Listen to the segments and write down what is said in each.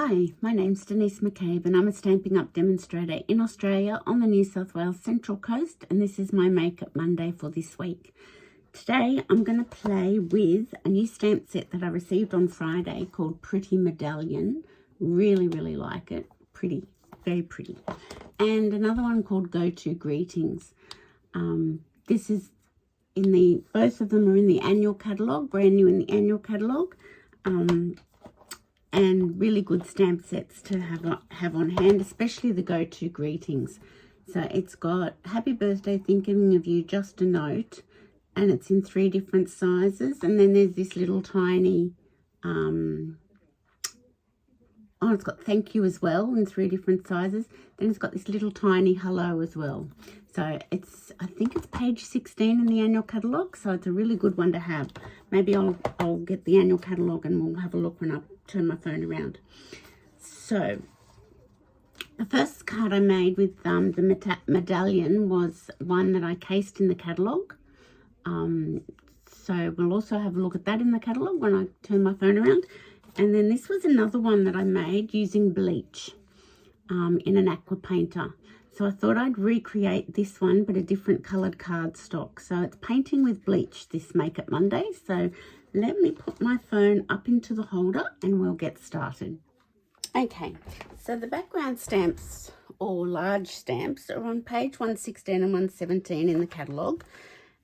Hi, my name's Denise McCabe and I'm a Stampin' Up demonstrator in Australia on the New South Wales Central Coast, and this is my Makeup Monday for this week. Today I'm going to play with a new stamp set that I received on Friday called Pretty Medallion. Really like it. Pretty, very pretty. And another one called Go To Greetings. This is both of them are in the annual catalogue, brand new in the annual catalogue. And really good stamp sets to have on hand, especially the Go To Greetings. So it's got Happy Birthday, Thinking of You, Just a Note, and it's in 3 different sizes. And then there's this little tiny, it's got Thank You as well in 3 different sizes. Then it's got this little tiny hello as well. So I think it's page 16 in the annual catalogue, so it's a really good one to have. Maybe I'll get the annual catalogue and we'll have a look when I turn my phone around. So the first card I made with the medallion was one that I cased in the catalogue. So we'll also have a look at that in the catalogue when I turn my phone around. And then this was another one that I made using bleach in an aqua painter. So I thought I'd recreate this one, but a different coloured cardstock. So it's painting with bleach this Makeup Monday. So let me put my phone up into the holder and we'll get started. Okay, so the background stamps, or large stamps, are on page 116 and 117 in the catalogue.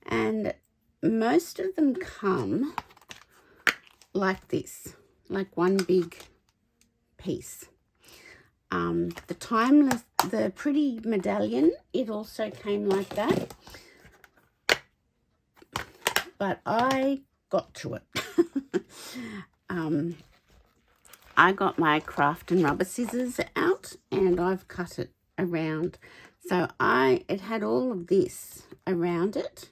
And most of them come like this, like one big piece. The Pretty Medallion, it also came like that, but I got to it. I got my craft and rubber scissors out and I've cut it around. So it had all of this around it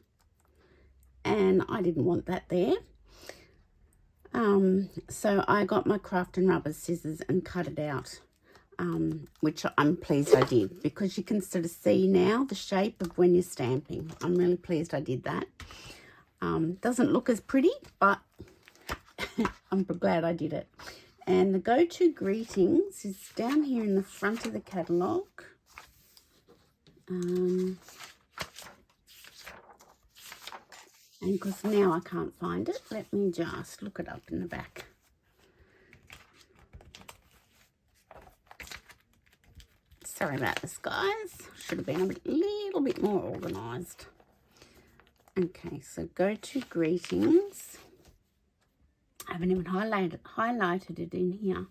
and I didn't want that there. So I got my craft and rubber scissors and cut it out. Which I'm pleased I did, because you can sort of see now the shape of when you're stamping. I'm really pleased I did that. Doesn't look as pretty, but I'm glad I did it. And the Go To Greetings is down here in the front of the catalogue. And because now I can't find it, let me just look it up in the back. Sorry about this, guys. Should have been a little bit more organised. Okay, so Go To Greetings. I haven't even highlighted it in here.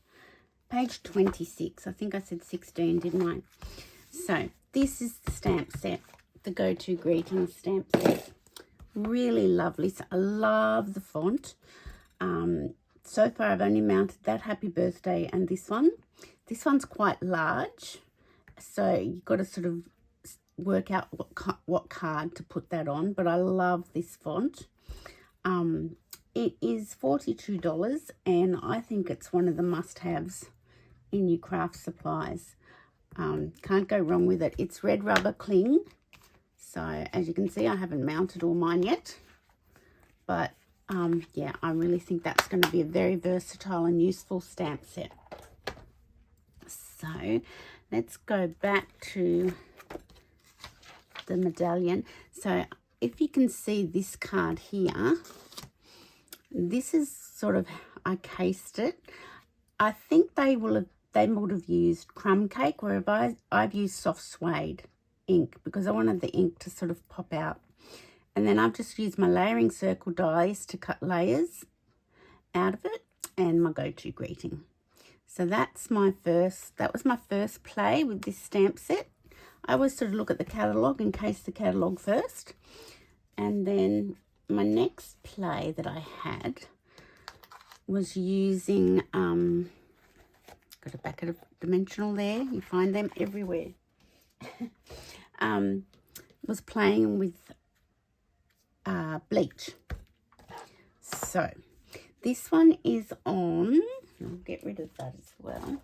Page 26. I think I said 16, didn't I? So this is the stamp set, the Go To Greetings stamp set. Really lovely. So I love the font. So far I've only mounted that Happy Birthday and this one. This one's quite large. So you've got to sort of work out what card to put that on. But I love this font. It is $42 and I think it's one of the must-haves in your craft supplies. Can't go wrong with it. It's red rubber cling. So as you can see, I haven't mounted all mine yet. But yeah, I really think that's going to be a very versatile and useful stamp set. So let's go back to the medallion. So if you can see this card here, this is sort of, I cased it. I think they would have used crumb cake, whereas I've used soft suede ink because I wanted the ink to sort of pop out. And then I've just used my layering circle dies to cut layers out of it and my Go To Greeting. So that was my first play with this stamp set. I always sort of look at the catalogue and case the catalogue first. And then my next play that I had was using, got a back of dimensional there. You find them everywhere. Was playing with bleach. So this one is on, I'll get rid of that as well,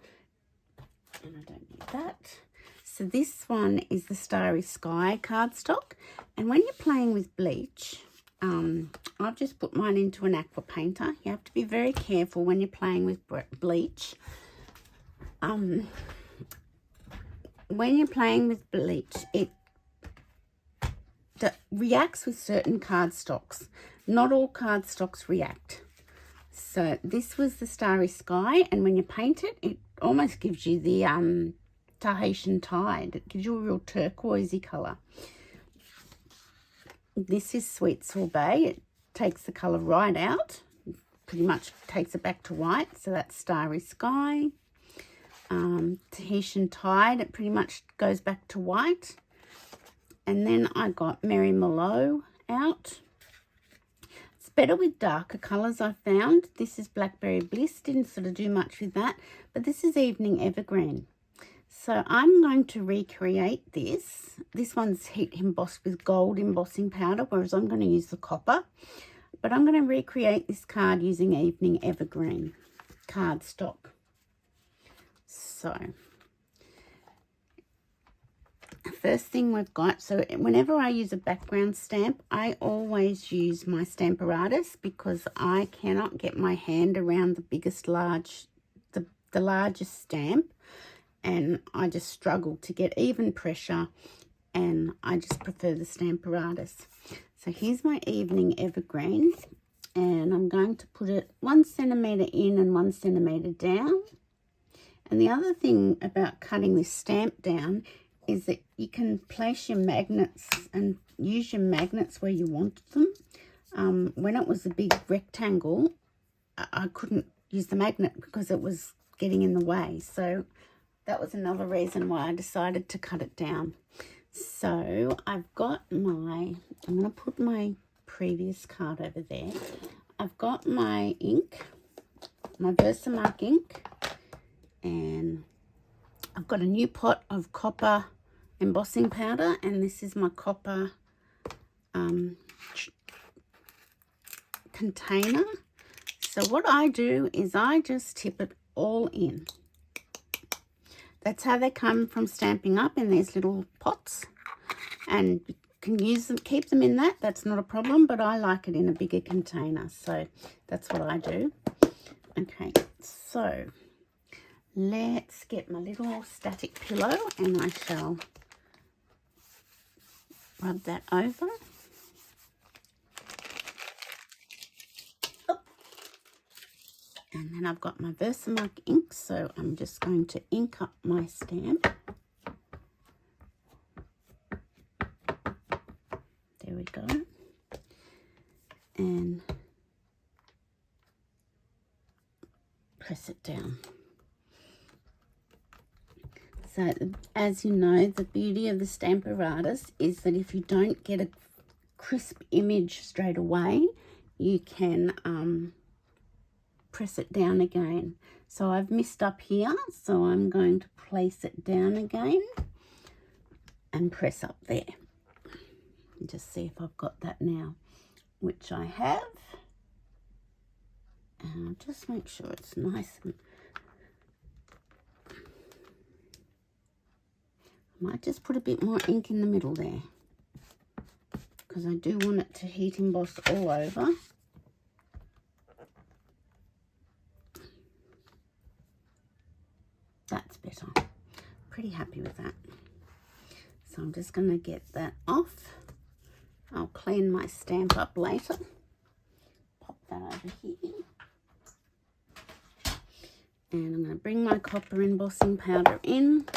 and I don't need that. So this one is the Starry Sky cardstock, and when you're playing with bleach, I've just put mine into an aqua painter. You have to be very careful when you're playing with bleach when you're playing with bleach, it reacts with certain cardstocks. Not all cardstocks react. So this was the Starry Sky, and when you paint it, it almost gives you the Tahitian Tide. It gives you a real turquoisey colour. This is Sweet Sorbet. It takes the colour right out. Pretty much takes it back to white. So that's Starry Sky. Tahitian Tide, it pretty much goes back to white. And then I got Merry Merlot out. It's better with darker colours, I found. This is Blackberry Bliss. Didn't sort of do much with that. But this is Evening Evergreen. So I'm going to recreate this. This one's heat embossed with gold embossing powder, whereas I'm going to use the copper. But I'm going to recreate this card using Evening Evergreen cardstock. So, first thing we've got, so whenever I use a background stamp, I always use my Stamparatus because I cannot get my hand around the largest stamp. And I just struggle to get even pressure, and I just prefer the Stamparatus. So here's my Evening Evergreen, and I'm going to put it 1 centimetre in and 1 centimetre down. And the other thing about cutting this stamp down is that you can place your magnets and use your magnets where you want them. When it was a big rectangle, I couldn't use the magnet because it was getting in the way. So that was another reason why I decided to cut it down. So I've got I'm going to put my previous card over there. I've got my ink, my Versamark ink, and I've got a new pot of copper embossing powder, and this is my copper container. So what I do is I just tip it all in. That's how they come from Stampin' Up, in these little pots, and you can use them, keep them in that. That's not a problem, but I like it in a bigger container, so that's what I do. Okay, so let's get my little static pillow, and I shall rub that over. And then I've got my Versamark ink, so I'm just going to ink up my stamp. There we go. And press it down. So, as you know, the beauty of the Stamparatus is that if you don't get a crisp image straight away, you can press it down again. So I've missed up here, so I'm going to place it down again and press up there. And just see if I've got that now, which I have. And I'll just make sure it's nice and I might just put a bit more ink in the middle there because I do want it to heat emboss all over. That's better. Pretty happy with that. So I'm just going to get that off. I'll clean my stamp up later. Pop that over here. And I'm going to bring my copper embossing powder in.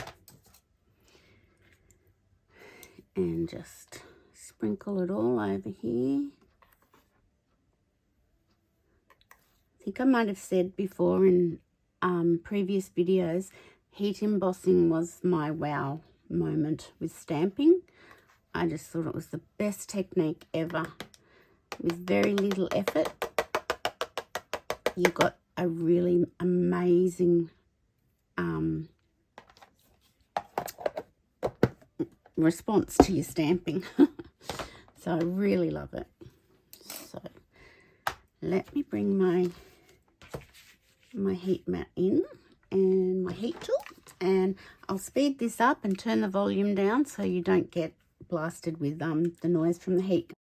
And just sprinkle it all over here. I think I might have said before in previous videos, heat embossing was my wow moment with stamping. I just thought it was the best technique ever. With very little effort, you got a really amazing response to your stamping. So I really love it. So let me bring my heat mat in and my heat tool, and I'll speed this up and turn the volume down so you don't get blasted with the noise from the heat.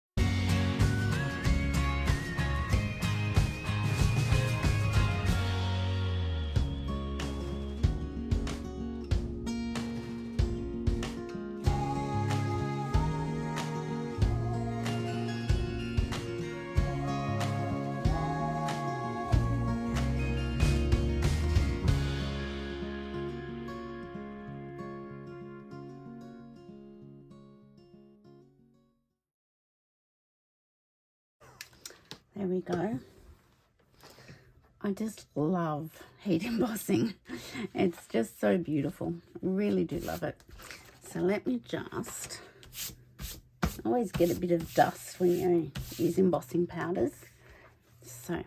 There we go. I just love heat embossing. It's just so beautiful. I really do love it. So let me just, always get a bit of dust when you use embossing powders. So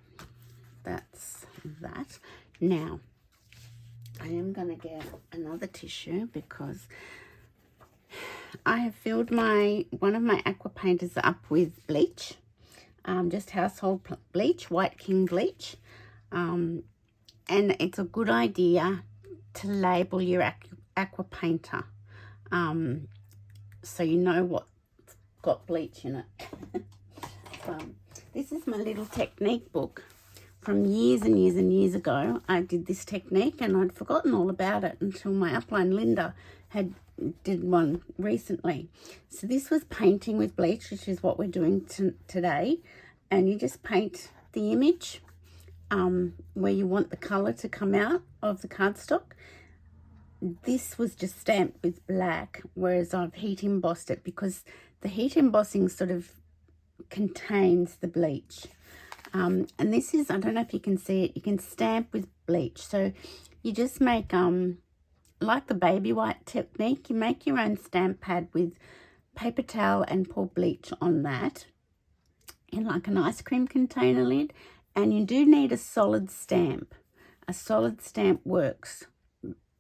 that's that. Now, I am going to get another tissue because I have filled one of my aqua painters up with bleach. Just household bleach, White King bleach. And it's a good idea to label your aqua painter. So you know what's got bleach in it. This is my little technique book from years and years and years ago. I did this technique and I'd forgotten all about it until my upline Linda did one recently. So this was painting with bleach, which is what we're doing today. And you just paint the image where you want the colour to come out of the cardstock. This was just stamped with black, whereas I've heat embossed it because the heat embossing sort of contains the bleach. And this is, I don't know if you can see it, you can stamp with bleach. So you just make, like the baby white technique, you make your own stamp pad with paper towel and pour bleach on that in like an ice cream container lid. And you do need a solid stamp. A solid stamp works.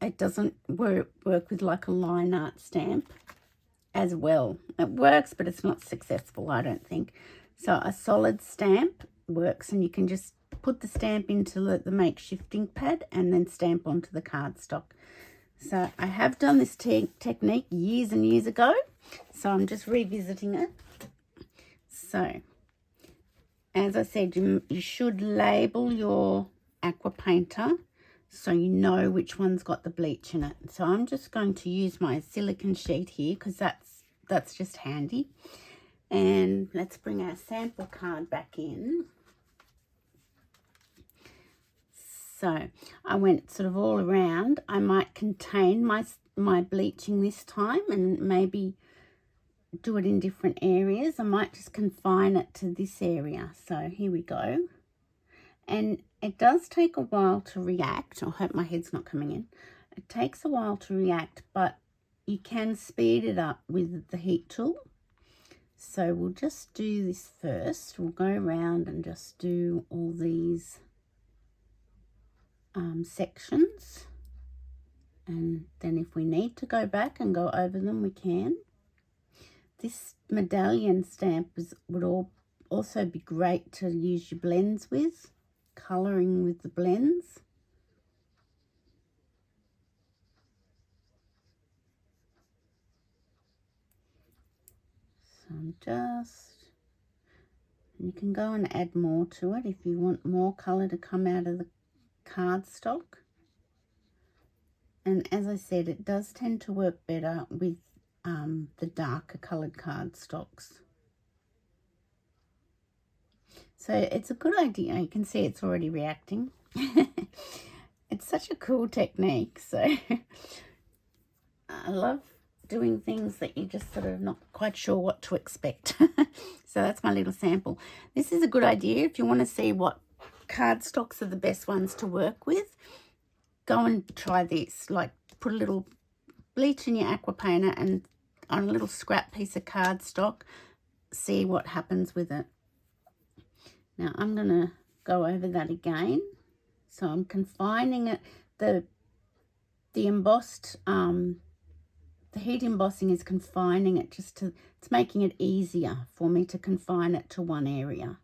It doesn't work with like a line art stamp as well. It works, but it's not successful, I don't think. So a solid stamp works, and you can just put the stamp into the makeshift ink pad and then stamp onto the cardstock. So I have done this technique years and years ago, so I'm just revisiting it. So as I said, you should label your aqua painter so you know which one's got the bleach in it. So I'm just going to use my silicone sheet here because that's just handy. And let's bring our sample card back in. So I went sort of all around. I might contain my bleaching this time and maybe do it in different areas. I might just confine it to this area. So here we go. And it does take a while to react. I hope my head's not coming in. It takes a while to react, but you can speed it up with the heat tool. So we'll just do this first. We'll go around and just do all these sections. And then if we need to go back and go over them, we can. This medallion stamp would also be great to use your blends with, colouring with the blends. So and you can go and add more to it if you want more colour to come out of the cardstock. And as I said, it does tend to work better with the darker coloured cardstocks. So it's a good idea. You can see it's already reacting. It's such a cool technique. So I love doing things that you're just sort of not quite sure what to expect. So that's my little sample. This is a good idea if you want to see what cardstocks are the best ones to work with. Go and try this. Like put a little bleach in your aqua painter and on a little scrap piece of cardstock, see what happens with it. Now I'm going to go over that again. So I'm confining it. The embossed, the heat embossing is confining it it's making it easier for me to confine it to one area.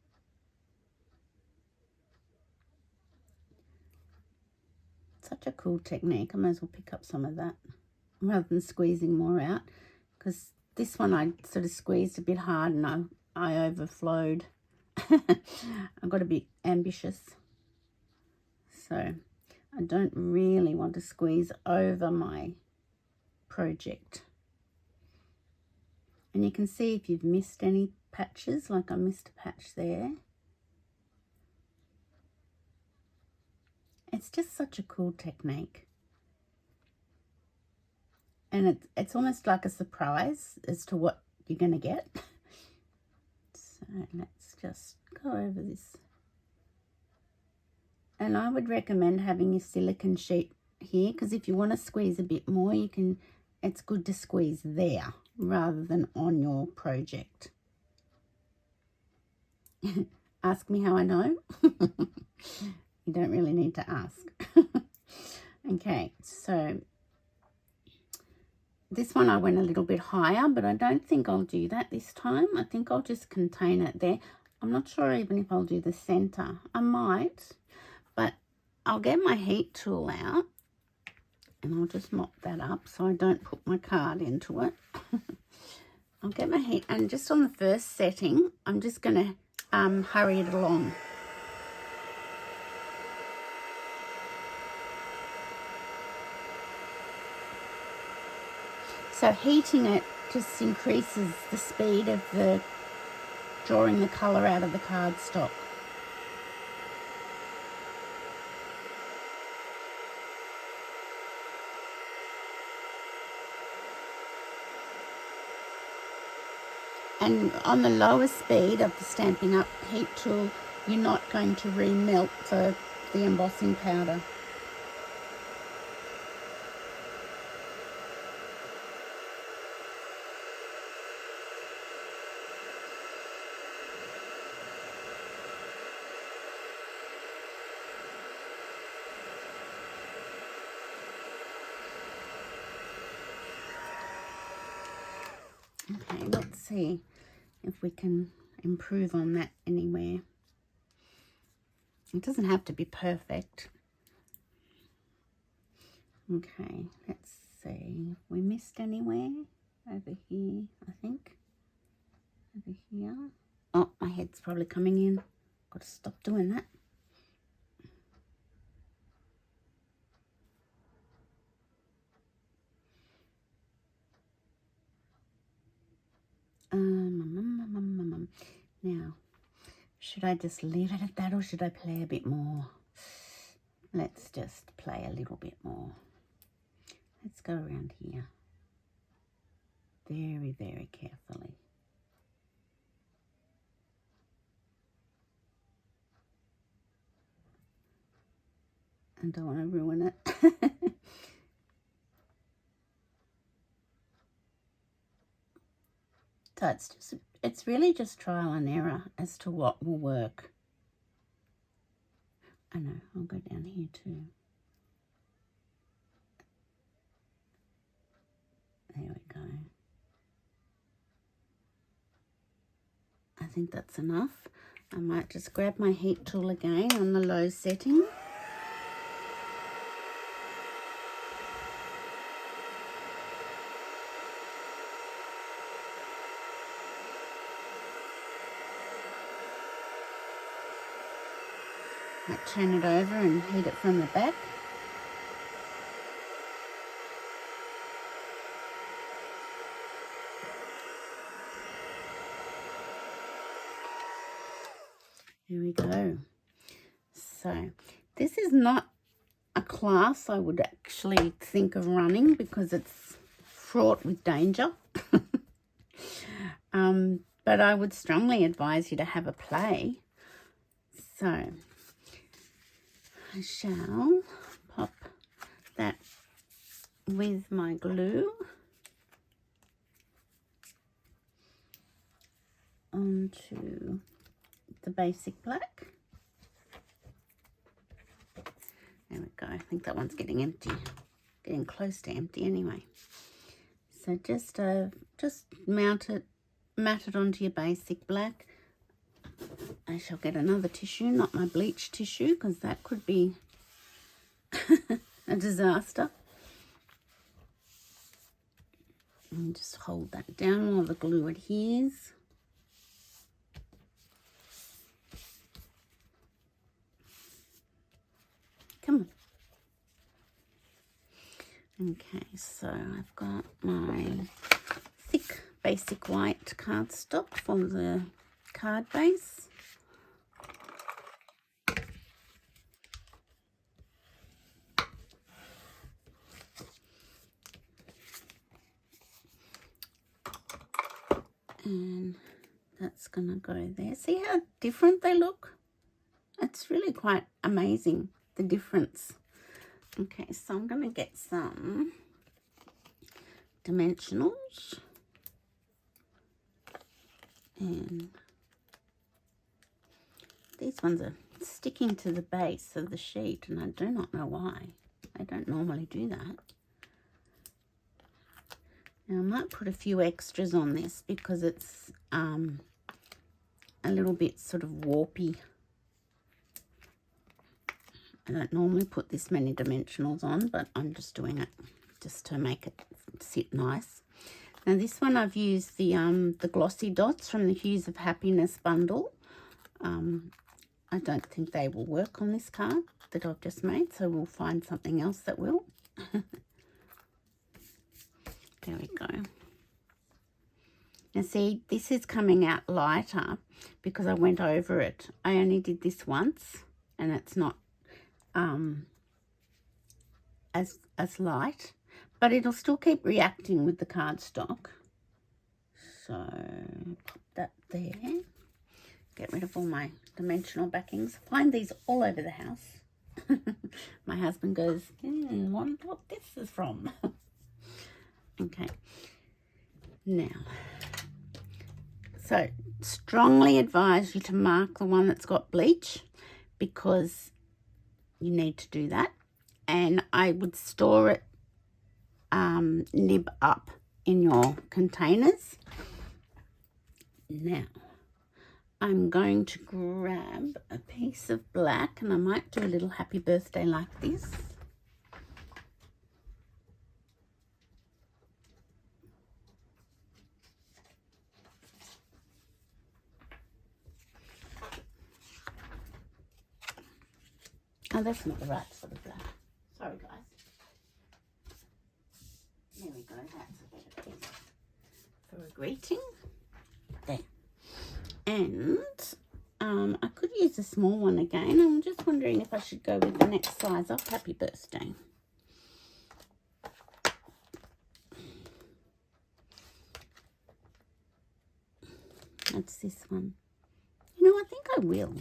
Such a cool technique. I might as well pick up some of that rather than squeezing more out, because this one I sort of squeezed a bit hard and I overflowed. I got a bit ambitious. So I don't really want to squeeze over my project. And you can see if you've missed any patches, like I missed a patch there. It's just such a cool technique. And it's almost like a surprise as to what you're going to get. So let's just go over this. And I would recommend having your silicone sheet here, because if you want to squeeze a bit more, you can, it's good to squeeze there rather than on your project. Ask me how I know. You don't really need to ask. Okay, so this one I went a little bit higher, but I don't think I'll do that this time. I think I'll just contain it there. I'm not sure even if I'll do the center. I might, but I'll get my heat tool out and I'll just mop that up so I don't put my card into it. I'll get my heat, and just on the first setting, I'm just going to hurry it along. So heating it just increases the speed of the drawing the colour out of the cardstock. And on the lower speed of the Stampin' Up heat tool, you're not going to remelt the embossing powder. Okay, let's see if we can improve on that anywhere. It doesn't have to be perfect. Okay, let's see. We missed anywhere over here, I think. Over here. Oh, my head's probably coming in. Got to stop doing that. Now, should I just leave it at that, or should I play a bit more? Let's just play a little bit more. Let's go around here. Very, very carefully. I don't want to ruin it. So it's really just trial and error as to what will work. I know, I'll go down here too. There we go. I think that's enough. I might just grab my heat tool again on the low setting. Might turn it over and heat it from the back. Here we go. So this is not a class I would actually think of running because it's fraught with danger. But I would strongly advise you to have a play. So I shall pop that with my glue onto the basic black. There we go. I think that one's getting empty, getting close to empty anyway. So just mat it onto your basic black. I shall get another tissue, not my bleach tissue, because that could be a disaster. And just hold that down while the glue adheres. Come on. Okay, so I've got my thick basic white cardstock for the card base. And That's going to go there. See how different they look? It's really quite amazing, the difference. Okay, so I'm going to get some dimensionals. And these ones are sticking to the base of the sheet, and I do not know why. I don't normally do that. Now I might put a few extras on this because it's a little bit sort of warpy. I don't normally put this many dimensionals on, but I'm just doing it just to make it sit nice. Now this one I've used the glossy dots from the Hues of Happiness bundle. I don't think they will work on this card that I've just made, so we'll find something else that will. There we go. Now see, this is coming out lighter because I went over it. I only did this once, and it's not as light, but it'll still keep reacting with the cardstock. So pop that there. Get rid of all my dimensional backings. Find these all over the house. My husband goes, wonder what this is from. Okay. Now, so strongly advise you to mark the one that's got bleach because you need to do that. And I would store it nib up in your containers. Now, I'm going to grab a piece of black, and I might do a little happy birthday like this. Oh, that's not the right sort of black. Sorry, guys. There we go. That's a better piece for a greeting. There. And I could use a small one again. I'm just wondering if I should go with the next size up. Happy birthday. That's this one. You know, I think I will.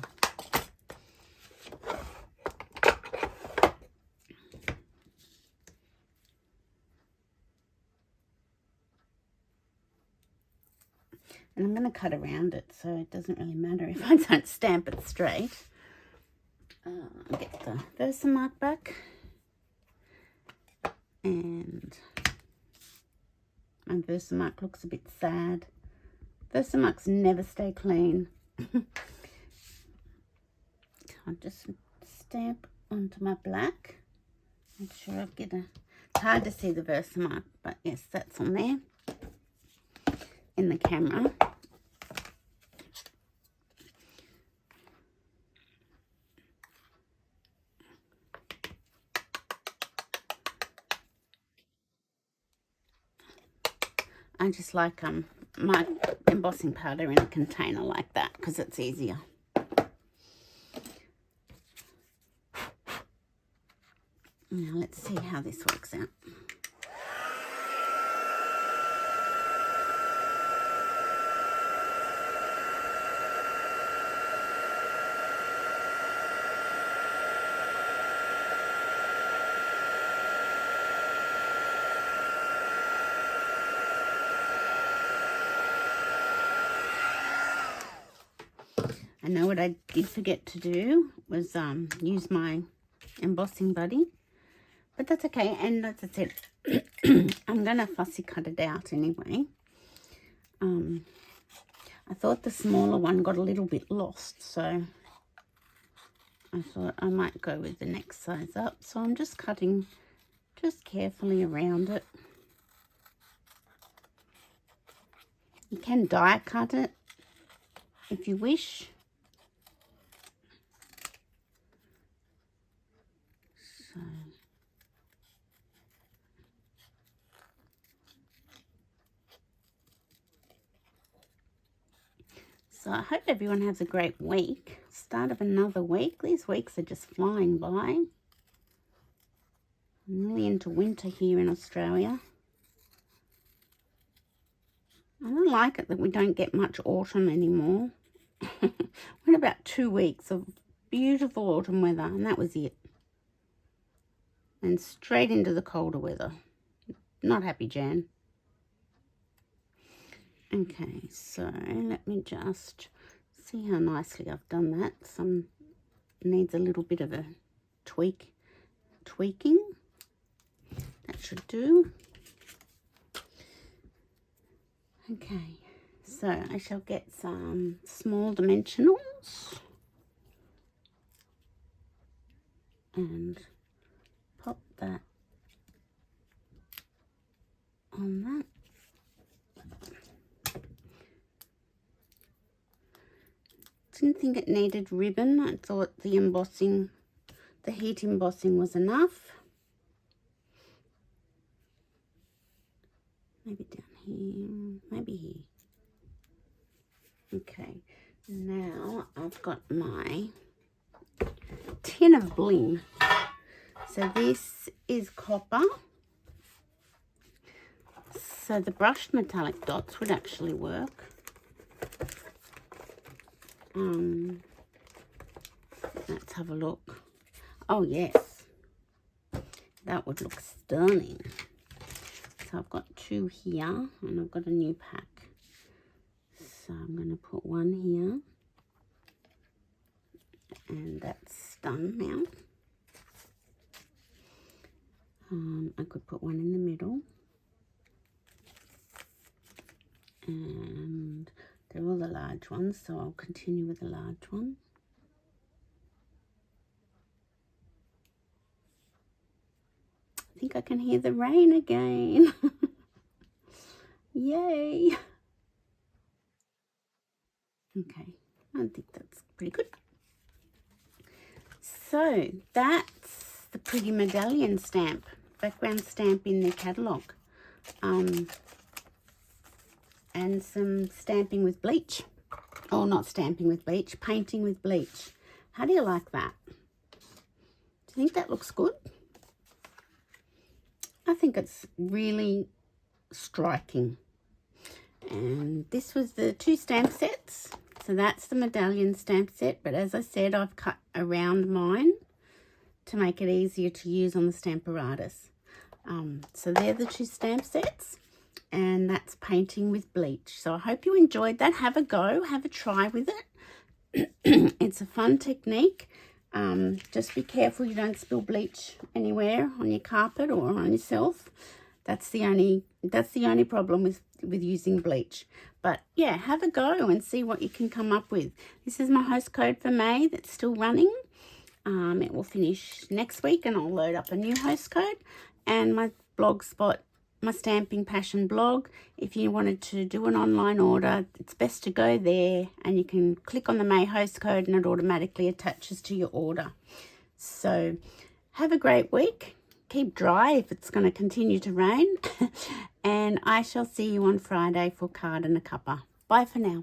And I'm going to cut around it, so it doesn't really matter if I don't stamp it straight. I'll get the Versamark back. And my Versamark looks a bit sad. Versamarks never stay clean. I'll just stamp onto my black. Make sure I get it's hard to see the Versamark, but yes, that's on there in the camera. I just like my embossing powder in a container like that because it's easier. Now let's see how this works out. I know what I did forget to do was use my embossing buddy, but that's okay. And as I said, I'm going to fussy cut it out anyway. I thought the smaller one got a little bit lost, so I thought I might go with the next size up. So I'm just cutting just carefully around it. You can die cut it if you wish. So I hope everyone has a great week. Start of another week. These weeks are just flying by. I'm nearly into winter here in Australia. I don't like it that we don't get much autumn anymore. We had about 2 weeks of beautiful autumn weather, and that was it. And straight into the colder weather. Not happy, Jan. Okay, so let me just see how nicely I've done that. Some needs a little bit of a tweaking. That should do. Okay, so I shall get some small dimensionals and pop that on that. Didn't think it needed ribbon. I thought the embossing, the heat embossing was enough. Maybe down here, maybe here. Okay, now I've got my tin of bling. So this is copper. So the brushed metallic dots would actually work. Let's have a look. Oh yes, that would look stunning. So I've got 2 here, and I've got a new pack. So I'm going to put one here, and that's done now. I could put one in the middle, and they're all the large ones, so I'll continue with the large one. I think I can hear the rain again. Yay! Okay, I think that's pretty good. So that's the Pretty Medallion stamp, background stamp in their catalogue. And some stamping with bleach. Oh, not stamping with bleach, painting with bleach. How do you like that? Do you think that looks good? I think it's really striking. And this was the 2 stamp sets. So that's the medallion stamp set, but as I said, I've cut around mine to make it easier to use on the Stamparatus. So they're the 2 stamp sets, and that's painting with bleach. So I hope you enjoyed that. Have a go, have a try with it. It's a fun technique. Just be careful you don't spill bleach anywhere on your carpet or on yourself. That's the only problem with using bleach. But yeah, have a go and see what you can come up with. This is my host code for May that's still running. It will finish next week, and I'll load up a new host code. And my blog spot, my Stamping Passion blog. If you wanted to do an online order, it's best to go there, and you can click on the May host code and it automatically attaches to your order. So have a great week. Keep dry if it's going to continue to rain. And I shall see you on Friday for Card and a Cuppa. Bye for now.